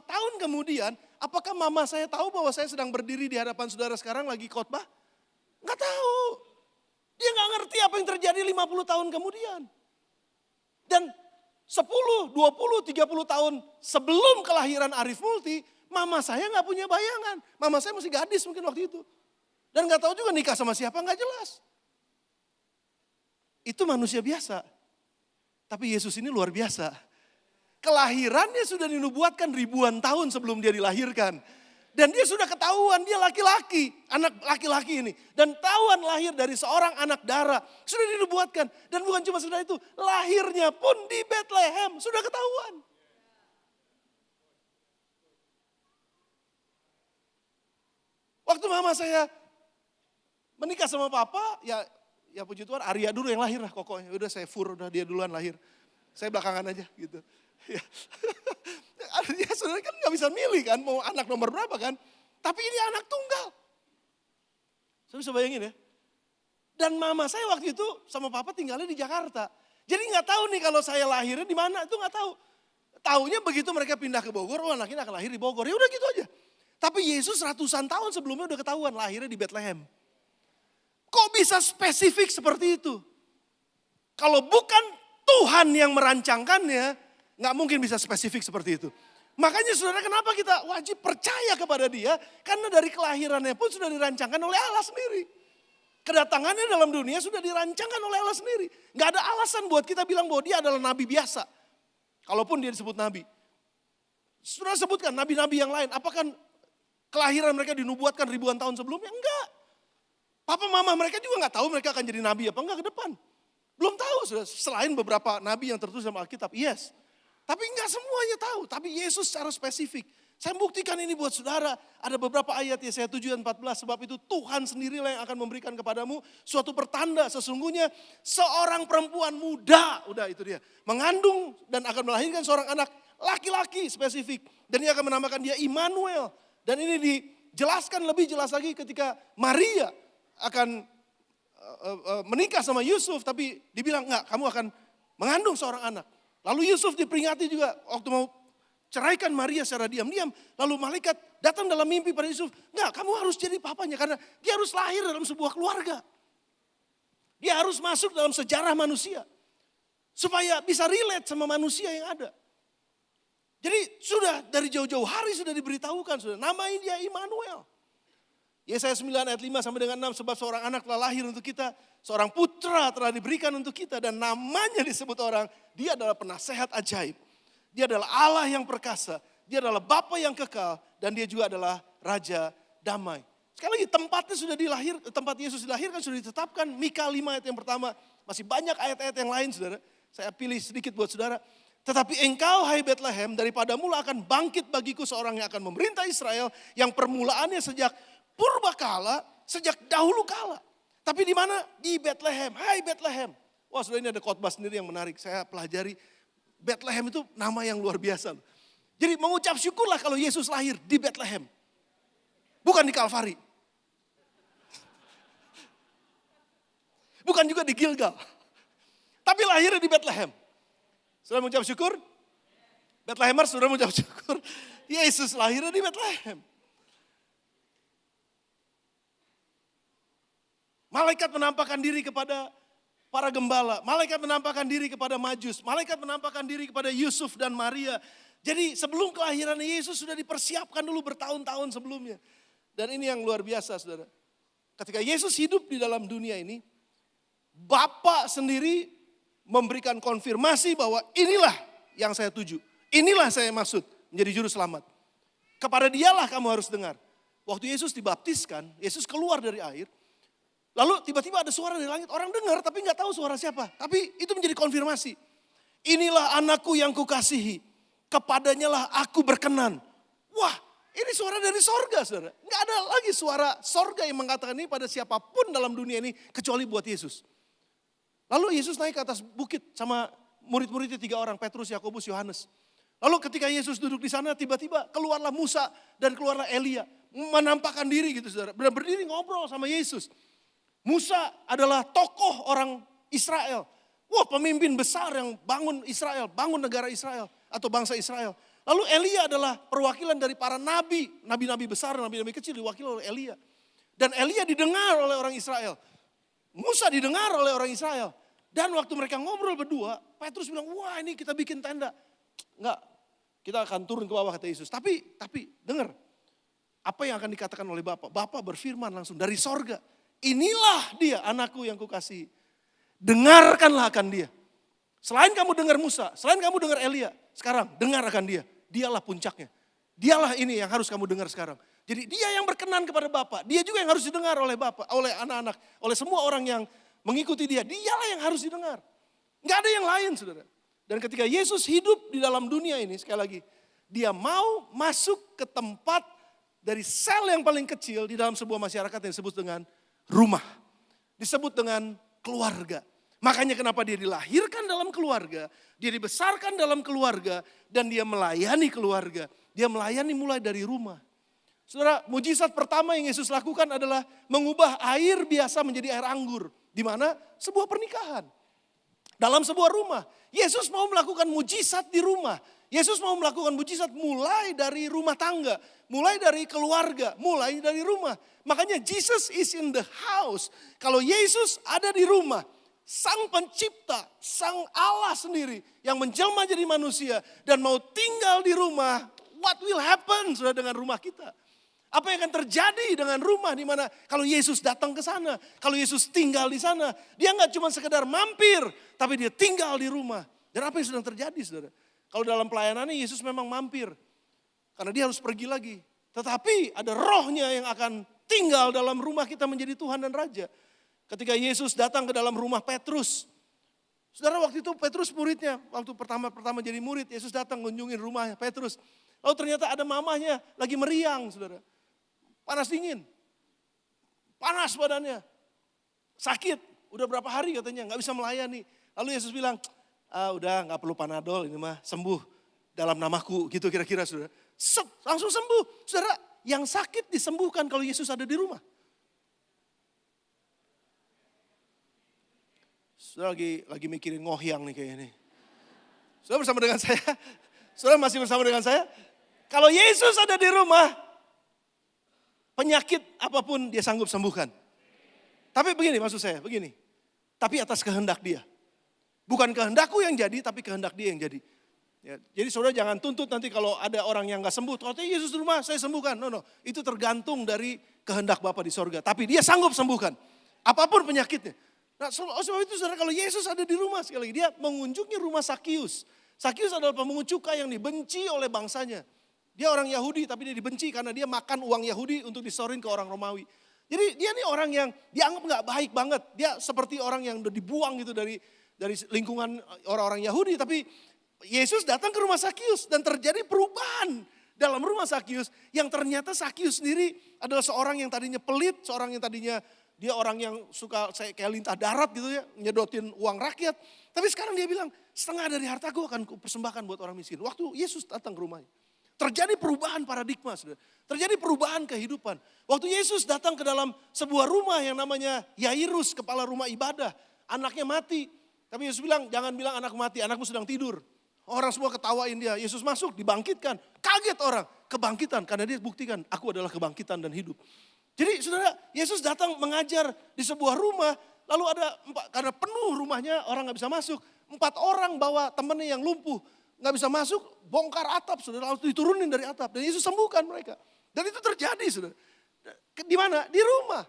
tahun kemudian, apakah mama saya tahu bahwa saya sedang berdiri di hadapan saudara sekarang lagi khotbah? Enggak tahu. Dia nggak ngerti apa yang terjadi 50 tahun kemudian. Dan 10, 20, 30 tahun sebelum kelahiran Arif Multi, mama saya nggak punya bayangan. Mama saya masih gadis mungkin waktu itu. Dan nggak tahu juga nikah sama siapa, nggak jelas. Itu manusia biasa. Tapi Yesus ini luar biasa. Kelahirannya sudah dinubuatkan ribuan tahun sebelum dia dilahirkan. Dan dia sudah ketahuan dia laki-laki, anak laki-laki ini. Dan tahuan lahir dari seorang anak darah. Sudah dinubuatkan. Dan bukan cuma sudah itu, lahirnya pun di Bethlehem. Sudah ketahuan. Waktu mama saya menikah sama papa, ya puji Tuhan Arya dulu yang lahir lah kokohnya. Udah saya udah dia duluan lahir. Saya belakangan aja gitu. Ya. Artinya saudara kan gak bisa milih kan mau anak nomor berapa kan. Tapi ini anak tunggal. Saya bisa bayangin ya. Dan mama saya waktu itu sama papa tinggalnya di Jakarta. Jadi gak tahu nih kalau saya lahirnya di mana itu gak tahu. Taunya begitu mereka pindah ke Bogor, oh anak ini akan lahir di Bogor. Ya udah gitu aja. Tapi Yesus ratusan tahun sebelumnya udah ketahuan lahirnya di Bethlehem. Kok bisa spesifik seperti itu? Kalau bukan Tuhan yang merancangkannya, nggak mungkin bisa spesifik seperti itu. Makanya saudara kenapa kita wajib percaya kepada dia? Karena dari kelahirannya pun sudah dirancangkan oleh Allah sendiri. Kedatangannya dalam dunia sudah dirancangkan oleh Allah sendiri. Nggak ada alasan buat kita bilang bahwa dia adalah nabi biasa. Kalaupun dia disebut nabi. Sudah sebutkan nabi-nabi yang lain. Apakah kelahiran mereka dinubuatkan ribuan tahun sebelumnya? Enggak. Papa mama mereka juga nggak tahu mereka akan jadi nabi apa enggak ke depan. Belum tahu sudah, selain beberapa nabi yang tertulis dalam Alkitab, yes. Tapi enggak semuanya tahu, tapi Yesus secara spesifik. Saya buktikan ini buat saudara, ada beberapa ayat Yesaya 7 dan 14, sebab itu Tuhan sendirilah yang akan memberikan kepadamu suatu pertanda. Sesungguhnya seorang perempuan muda, udah itu dia, mengandung dan akan melahirkan seorang anak laki-laki spesifik. Dan dia akan menamakan dia Immanuel. Dan ini dijelaskan lebih jelas lagi ketika Maria akan menikah sama Yusuf, tapi dibilang enggak, kamu akan mengandung seorang anak. Lalu Yusuf diperingati juga waktu mau ceraikan Maria secara diam-diam. Lalu malaikat datang dalam mimpi pada Yusuf, enggak, kamu harus jadi papanya karena dia harus lahir dalam sebuah keluarga. Dia harus masuk dalam sejarah manusia supaya bisa relate sama manusia yang ada. Jadi sudah dari jauh-jauh hari sudah diberitahukan, sudah namanya dia Immanuel. Yesaya 9 ayat 5 sampai dengan 6, sebab seorang anak telah lahir untuk kita, seorang putra telah diberikan untuk kita dan namanya disebut orang, dia adalah penasehat ajaib. Dia adalah Allah yang perkasa, dia adalah Bapa yang kekal dan dia juga adalah Raja damai. Sekali lagi tempat Yesus dilahirkan sudah ditetapkan. Mika 5 ayat yang pertama, masih banyak ayat-ayat yang lain saudara. Saya pilih sedikit buat saudara. Tetapi engkau hai Bethlehem, daripadamu akan bangkit bagiku seorang yang akan memerintah Israel, yang permulaannya sejak purbakala, sejak dahulu kala. Tapi di mana? Di Bethlehem. Hai Bethlehem. Wah sudah ini ada khotbah sendiri yang menarik. Saya pelajari. Bethlehem itu nama yang luar biasa. Jadi mengucap syukurlah kalau Yesus lahir di Bethlehem. Bukan di Kalvari. Bukan juga di Gilgal. Tapi lahirnya di Bethlehem. Sudah mengucap syukur? Bethlehemers sudah mengucap syukur. Yesus lahirnya di Bethlehem. Malaikat menampakkan diri kepada para gembala. Malaikat menampakkan diri kepada Majus. Malaikat menampakkan diri kepada Yusuf dan Maria. Jadi sebelum kelahiran Yesus sudah dipersiapkan dulu bertahun-tahun sebelumnya. Dan ini yang luar biasa saudara. Ketika Yesus hidup di dalam dunia ini, Bapa sendiri memberikan konfirmasi bahwa inilah yang saya tuju. Inilah saya maksud menjadi juru selamat. Kepada dialah kamu harus dengar. Waktu Yesus dibaptiskan, Yesus keluar dari air. Lalu tiba-tiba ada suara dari langit, orang dengar tapi nggak tahu suara siapa. Tapi itu menjadi konfirmasi. Inilah anakku yang kukasihi, kepadanya lah aku berkenan. Wah, ini suara dari sorga saudara. Nggak ada lagi suara sorga yang mengatakan ini pada siapapun dalam dunia ini kecuali buat Yesus. Lalu Yesus naik ke atas bukit sama murid-muridnya 3 orang, Petrus, Yakobus, Yohanes. Lalu ketika Yesus duduk di sana tiba-tiba keluarlah Musa dan keluarlah Elia. Menampakkan diri gitu saudara, berdiri ngobrol sama Yesus. Musa adalah tokoh orang Israel. Wah, pemimpin besar yang bangun Israel, bangun negara Israel atau bangsa Israel. Lalu Elia adalah perwakilan dari para nabi, nabi-nabi besar, nabi-nabi kecil diwakili oleh Elia. Dan Elia didengar oleh orang Israel. Musa didengar oleh orang Israel. Dan waktu mereka ngobrol berdua, Petrus bilang, wah ini kita bikin tenda. Enggak, kita akan turun ke bawah kata Yesus. Tapi dengar, apa yang akan dikatakan oleh Bapa? Bapa berfirman langsung dari sorga. Inilah dia anakku yang kukasihi. Dengarkanlah akan dia. Selain kamu dengar Musa, selain kamu dengar Elia, sekarang dengar akan dia. Dialah puncaknya. Dialah ini yang harus kamu dengar sekarang. Jadi dia yang berkenan kepada Bapa. Dia juga yang harus didengar oleh Bapa, oleh anak-anak, oleh semua orang yang mengikuti dia. Dialah yang harus didengar. Enggak ada yang lain saudara. Dan ketika Yesus hidup di dalam dunia ini, sekali lagi, dia mau masuk ke tempat dari sel yang paling kecil di dalam sebuah masyarakat yang disebut dengan rumah. Disebut dengan keluarga. Makanya kenapa dia dilahirkan dalam keluarga, dia dibesarkan dalam keluarga, dan dia melayani keluarga. Dia melayani mulai dari rumah. Saudara, mujizat pertama yang Yesus lakukan adalah mengubah air biasa menjadi air anggur. Di mana? Sebuah pernikahan. Dalam sebuah rumah. Yesus mau melakukan mujizat di rumah. Yesus mau melakukan mujizat mulai dari rumah tangga. Mulai dari keluarga, mulai dari rumah. Makanya Jesus is in the house. Kalau Yesus ada di rumah, Sang Pencipta, Sang Allah sendiri yang menjelma jadi manusia dan mau tinggal di rumah, what will happen sudah dengan rumah kita? Apa yang akan terjadi dengan rumah di mana kalau Yesus datang ke sana, kalau Yesus tinggal di sana, dia nggak cuma sekedar mampir, tapi dia tinggal di rumah. Dan apa yang sedang terjadi, saudara? Kalau dalam pelayanannya Yesus memang mampir, karena dia harus pergi lagi. Tetapi ada rohnya yang akan tinggal dalam rumah kita menjadi Tuhan dan Raja. Ketika Yesus datang ke dalam rumah Petrus, saudara waktu itu Petrus muridnya, waktu pertama jadi murid, Yesus datang mengunjungi rumah Petrus. Lalu ternyata ada mamahnya lagi meriang, saudara. Panas dingin, panas badannya, sakit, udah berapa hari katanya nggak bisa melayani. Lalu Yesus bilang, udah nggak perlu Panadol ini mah sembuh dalam namaku gitu kira-kira saudara. Langsung sembuh, saudara. Yang sakit disembuhkan kalau Yesus ada di rumah. Saudara lagi mikirin ngohyang nih kayaknya nih. Saudara bersama dengan saya, saudara masih bersama dengan saya. Kalau Yesus ada di rumah, penyakit apapun dia sanggup sembuhkan. Tapi begini maksud saya, begini. Tapi atas kehendak dia. Bukan kehendakku yang jadi, tapi kehendak dia yang jadi. Ya, jadi saudara jangan tuntut nanti kalau ada orang yang gak sembuh. Kalau Yesus di rumah saya sembuhkan. No. Itu tergantung dari kehendak Bapa di sorga. Tapi dia sanggup sembuhkan. Apapun penyakitnya. Nah sebab itu saudara kalau Yesus ada di rumah sekali lagi. Dia mengunjungi rumah Sakius. Sakius adalah pemungut cukai yang dibenci oleh bangsanya. Dia orang Yahudi tapi dia dibenci karena dia makan uang Yahudi untuk disorin ke orang Romawi. Jadi dia nih orang yang dianggap gak baik banget. Dia seperti orang yang udah dibuang gitu dari lingkungan orang-orang Yahudi. Tapi Yesus datang ke rumah Sakius dan terjadi perubahan dalam rumah Sakius. Yang ternyata Sakius sendiri adalah seorang yang tadinya pelit. Seorang yang tadinya dia orang yang suka kayak lintah darat gitu ya. Nyedotin uang rakyat. Tapi sekarang dia bilang setengah dari hartaku akan kupersembahkan buat orang miskin. Waktu Yesus datang ke rumahnya. Terjadi perubahan paradigma, saudara. Terjadi perubahan kehidupan. Waktu Yesus datang ke dalam sebuah rumah yang namanya Yairus, kepala rumah ibadah. Anaknya mati. Tapi Yesus bilang, jangan bilang anakku mati, anakmu sedang tidur. Orang semua ketawain dia. Yesus masuk, dibangkitkan. Kaget orang, kebangkitan. Karena dia buktikan, aku adalah kebangkitan dan hidup. Jadi saudara, Yesus datang mengajar di sebuah rumah. Lalu ada, karena penuh rumahnya, orang gak bisa masuk. 4 orang bawa temannya yang lumpuh. nggak bisa masuk, bongkar atap, saudara, lalu diturunin dari atap. Dan Yesus sembuhkan mereka. Dan itu terjadi, saudara. Di mana? Di rumah.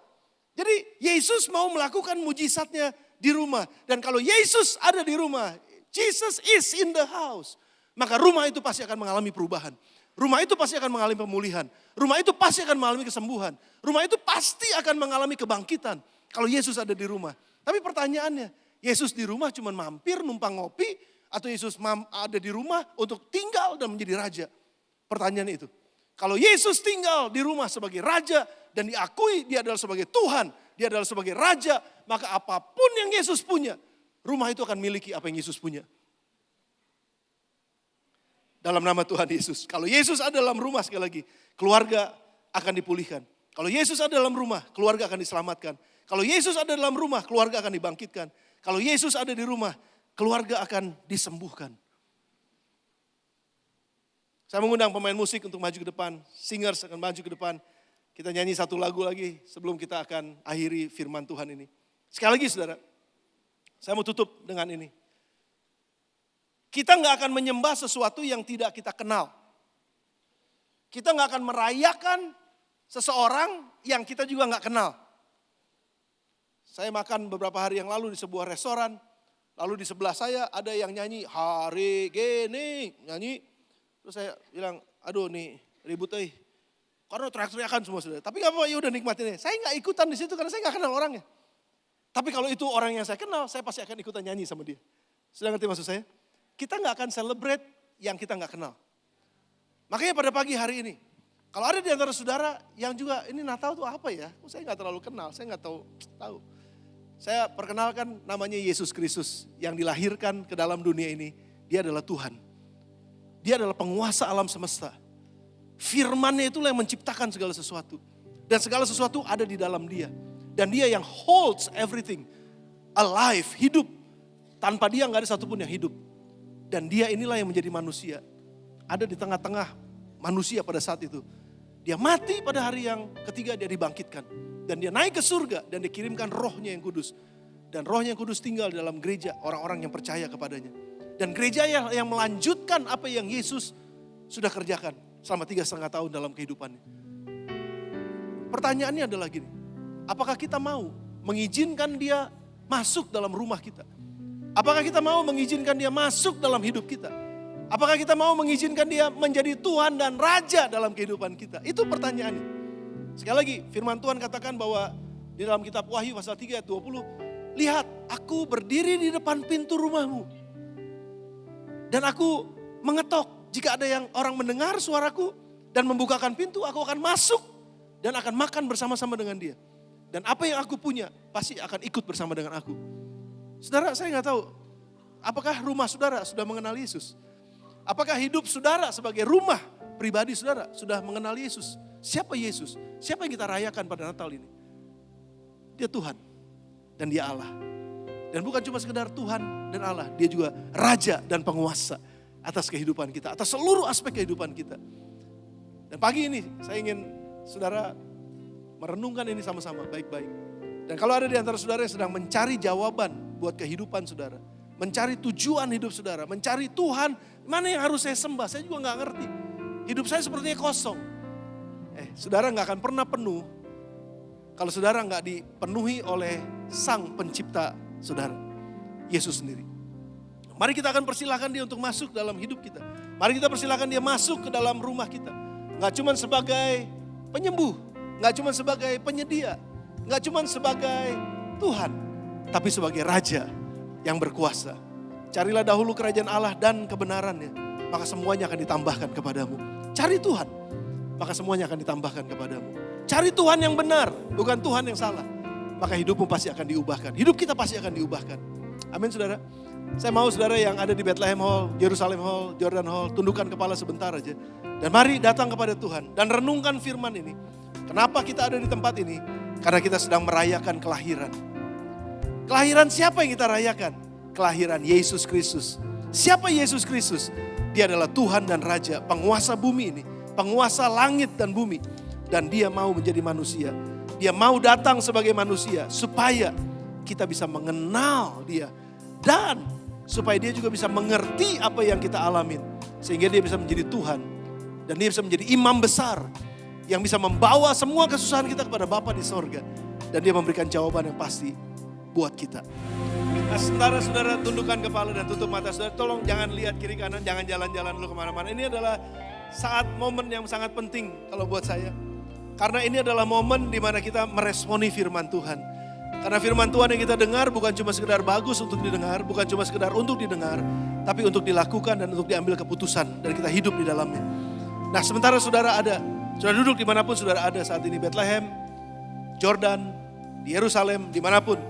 Jadi Yesus mau melakukan mujizatnya di rumah. Dan kalau Yesus ada di rumah, Jesus is in the house, maka rumah itu pasti akan mengalami perubahan. Rumah itu pasti akan mengalami pemulihan. Rumah itu pasti akan mengalami kesembuhan. Rumah itu pasti akan mengalami kebangkitan kalau Yesus ada di rumah. Tapi pertanyaannya, Yesus di rumah cuma mampir numpang ngopi atau Yesus ada di rumah untuk tinggal dan menjadi raja? Pertanyaan itu. Kalau Yesus tinggal di rumah sebagai raja dan diakui dia adalah sebagai Tuhan, dia adalah sebagai raja, maka apapun yang Yesus punya, rumah itu akan miliki apa yang Yesus punya. Dalam nama Tuhan Yesus. Kalau Yesus ada dalam rumah, sekali lagi, keluarga akan dipulihkan. Kalau Yesus ada dalam rumah, keluarga akan diselamatkan. Kalau Yesus ada dalam rumah, keluarga akan dibangkitkan. Kalau Yesus ada di rumah, keluarga akan disembuhkan. Saya mengundang pemain musik untuk maju ke depan. Singers akan maju ke depan. Kita nyanyi satu lagu lagi sebelum kita akan akhiri firman Tuhan ini. Sekali lagi saudara, saya mau tutup dengan ini. Kita nggak akan menyembah sesuatu yang tidak kita kenal. Kita nggak akan merayakan seseorang yang kita juga nggak kenal. Saya makan beberapa hari yang lalu di sebuah restoran. Lalu di sebelah saya ada yang nyanyi, hari gini, nyanyi. Terus saya bilang, aduh nih ribut karena teriak-teriakan semua saudara. Tapi gak apa-apa, ya udah nikmatin aja. Saya gak ikutan di situ karena saya gak kenal orangnya. Tapi kalau itu orang yang saya kenal, saya pasti akan ikutan nyanyi sama dia. Sudah ngerti maksud saya? Kita gak akan celebrate yang kita gak kenal. Makanya pada pagi hari ini, kalau ada di antara saudara yang juga ini Natal tuh apa ya? Saya gak terlalu kenal, saya gak tahu. Saya perkenalkan namanya Yesus Kristus yang dilahirkan ke dalam dunia ini. Dia adalah Tuhan. Dia adalah penguasa alam semesta. Firman-Nya itulah yang menciptakan segala sesuatu. Dan segala sesuatu ada di dalam dia. Dan dia yang holds everything alive, hidup. Tanpa dia gak ada satupun yang hidup. Dan dia inilah yang menjadi manusia. Ada di tengah-tengah manusia pada saat itu. Dia mati pada hari yang ketiga, dia dibangkitkan. Dan dia naik ke surga dan dikirimkan rohnya yang kudus. Dan rohnya yang kudus tinggal di dalam gereja orang-orang yang percaya kepadanya. Dan gereja yang melanjutkan apa yang Yesus sudah kerjakan selama 3,5 tahun dalam kehidupannya. Pertanyaannya adalah gini, apakah kita mau mengizinkan dia masuk dalam rumah kita? Apakah kita mau mengizinkan dia masuk dalam hidup kita? Apakah kita mau mengizinkan dia menjadi Tuhan dan Raja dalam kehidupan kita? Itu pertanyaannya. Sekali lagi, firman Tuhan katakan bahwa di dalam kitab Wahyu pasal 3 ayat 20, lihat aku berdiri di depan pintu rumahmu. Dan aku mengetok, jika ada yang orang mendengar suaraku dan membukakan pintu, aku akan masuk dan akan makan bersama-sama dengan dia. Dan apa yang aku punya pasti akan ikut bersama dengan aku. Saudara, saya gak tahu, apakah rumah saudara sudah mengenal Yesus? Apakah hidup saudara sebagai rumah pribadi saudara sudah mengenal Yesus? Siapa Yesus? Siapa yang kita rayakan pada Natal ini? Dia Tuhan dan dia Allah. Dan bukan cuma sekedar Tuhan dan Allah, dia juga Raja dan penguasa atas kehidupan kita, atas seluruh aspek kehidupan kita. Dan pagi ini saya ingin saudara merenungkan ini sama-sama baik-baik. Dan kalau ada di antara saudara yang sedang mencari jawaban buat kehidupan saudara, mencari tujuan hidup saudara, mencari Tuhan, mana yang harus saya sembah, saya juga gak ngerti. Hidup saya sepertinya kosong. Saudara gak akan pernah penuh kalau saudara gak dipenuhi oleh Sang Pencipta saudara, Yesus sendiri. Mari kita akan persilahkan dia untuk masuk dalam hidup kita. Mari kita persilahkan dia masuk ke dalam rumah kita. Gak cuma sebagai penyembuh, gak cuma sebagai penyedia, gak cuma sebagai Tuhan, tapi sebagai Raja yang berkuasa. Carilah dahulu kerajaan Allah dan kebenarannya, maka semuanya akan ditambahkan kepadamu. Cari Tuhan, maka semuanya akan ditambahkan kepadamu. Cari Tuhan yang benar, bukan Tuhan yang salah, maka hidupmu pasti akan diubahkan. Hidup kita pasti akan diubahkan. Amin saudara. Saya mau saudara yang ada di Bethlehem Hall, Jerusalem Hall, Jordan Hall, tundukkan kepala sebentar aja. Dan mari datang kepada Tuhan dan renungkan firman ini. Kenapa kita ada di tempat ini? Karena kita sedang merayakan kelahiran. Kelahiran siapa yang kita rayakan? Kelahiran Yesus Kristus. Siapa Yesus Kristus? Dia adalah Tuhan dan Raja, penguasa bumi ini, penguasa langit dan bumi. Dan dia mau menjadi manusia. Dia mau datang sebagai manusia supaya kita bisa mengenal dia. Dan supaya dia juga bisa mengerti apa yang kita alamin. Sehingga dia bisa menjadi Tuhan. Dan dia bisa menjadi imam besar yang bisa membawa semua kesusahan kita kepada Bapa di sorga. Dan dia memberikan jawaban yang pasti buat kita. Nah, sementara saudara tundukkan kepala dan tutup mata saudara, tolong jangan lihat kiri kanan, jangan jalan-jalan dulu kemana-mana. Ini adalah saat momen yang sangat penting kalau buat saya. Karena ini adalah momen di mana kita meresponi firman Tuhan. Karena firman Tuhan yang kita dengar bukan cuma sekedar bagus untuk didengar, bukan cuma sekedar untuk didengar, tapi untuk dilakukan dan untuk diambil keputusan dan kita hidup di dalamnya. Nah, sementara saudara duduk dimanapun saudara ada saat ini, Bethlehem, Jordan, di Yerusalem, dimanapun.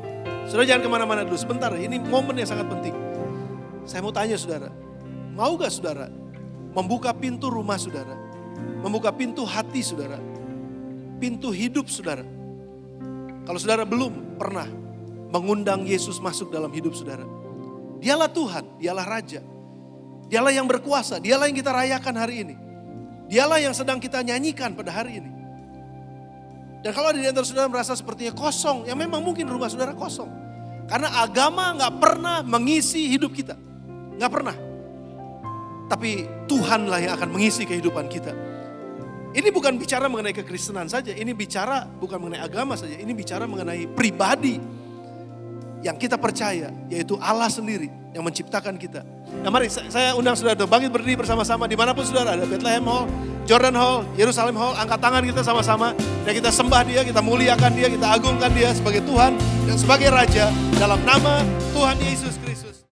Saudara jangan kemana-mana dulu, sebentar, ini momen yang sangat penting. Saya mau tanya saudara, mau gak saudara membuka pintu rumah saudara, membuka pintu hati saudara, pintu hidup saudara. Kalau saudara belum pernah mengundang Yesus masuk dalam hidup saudara, dialah Tuhan, dialah Raja, dialah yang berkuasa, dialah yang kita rayakan hari ini, dialah yang sedang kita nyanyikan pada hari ini. Dan kalau ada di antara saudara merasa sepertinya kosong, ya memang mungkin rumah saudara kosong. Karena agama gak pernah mengisi hidup kita. Gak pernah. Tapi Tuhanlah yang akan mengisi kehidupan kita. Ini bukan bicara mengenai kekristenan saja. Ini bicara bukan mengenai agama saja. Ini bicara mengenai pribadi yang kita percaya. Yaitu Allah sendiri yang menciptakan kita. Nah mari saya undang saudara untuk bangkit berdiri bersama-sama. Dimanapun saudara ada, Bethlehem Hall, Jordan Hall, Yerusalem Hall, angkat tangan kita sama-sama. Dan kita sembah dia, kita muliakan dia, kita agungkan dia sebagai Tuhan dan sebagai Raja. Dalam nama Tuhan Yesus Kristus.